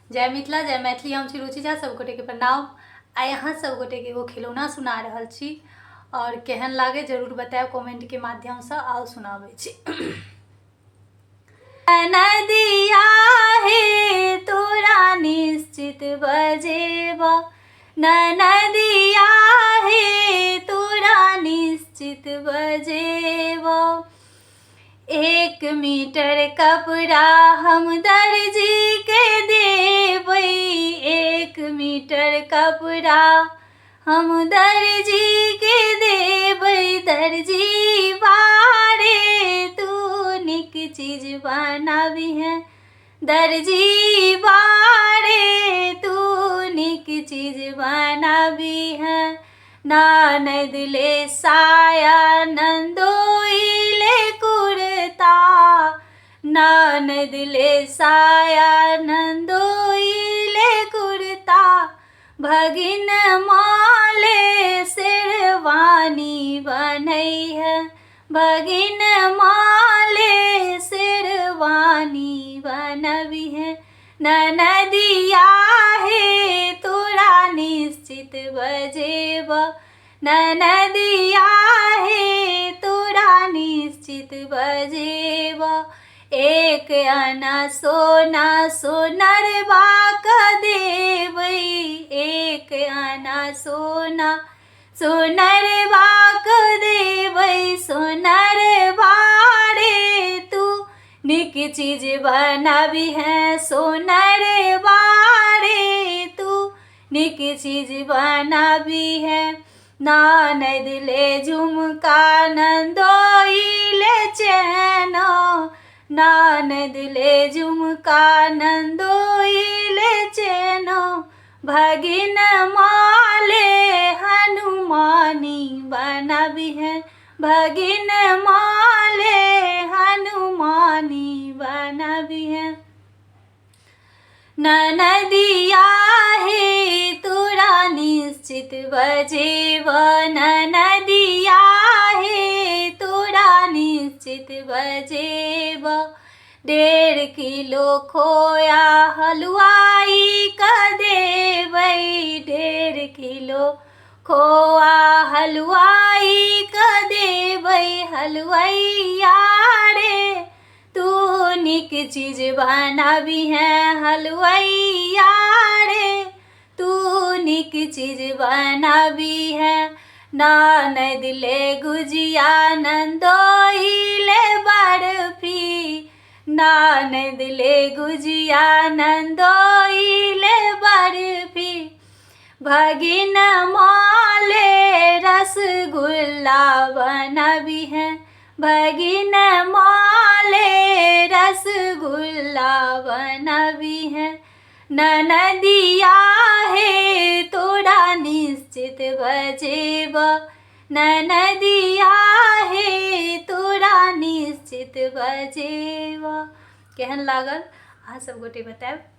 जय मिथिला जय मैथिली। हम छी रुचि झा। सब गोटे के प्रणाम। आइ अहाँ सब गोटे के एगो खिलौना सुना रहल छी और केहन लागे जरूर बताएब कमेंट के माध्यम से। आओ सुनाबै छी। नदिया हे तोरा निश्चित बजेब, नदिया हे तोरा निश्चित बजेब। 1 मीटर कपड़ा हम दर्जी के देबै, 1 मीटर कपड़ा हम दर्जी के देबै। दर्जी बारे तू निक चीज बनाबिहे, दर्जी बारे तू निक चीज बनाबिहे। ननद ले साया नंदोई ले कुर्ता, ननद ले साया नंदोई ले कुर्ता। भगिन माले शेरवानी बनई है, भगिन माले शेरवानी बनबी है। नदिया हे तोरा निश्चित बजेब, नदिया हे तोरा निश्चित बजेब। 1 आना सोना सोनरबा क देबै, 1 आना सोना सोनरबा क देबै। सोनरबा रे तू निक चीज बनाबिहे, सोनरबा रे तू निक चीज बनाबिहे। ननद ले झुमका नंदोई ले चैनो, ननद ले झुमका नंदोई ले चैनो। भगिन माले हनुमानी बनबिहे, भगिन माले हनुमानी बनबिहे। नदिया हे तोरा निश्चित बजेब, नदिया हे तोरा निश्चित बजेब। 1.5 किलो खोया हलवाई क देबै, 1.5 किलो खोआ हलवाई क देबै। हलवैया रे तू निक चीज बनाबिहे, हलवैया रे तू निक चीज बनाबिहे। ननद ले गुजिया नंदोई ले बर्फी, ननद ले गुजिया नंदोई ले बर्फी। भगिन माले रसगुल्ला बनबिहे, भगिन माले रसगुल्ला बनबिहे। नदिया हे तोरा निश्चित बजेब, नदिया हे तोरा निश्चित बजेब। केहन लागल अहाँ सब गोटे बताएब।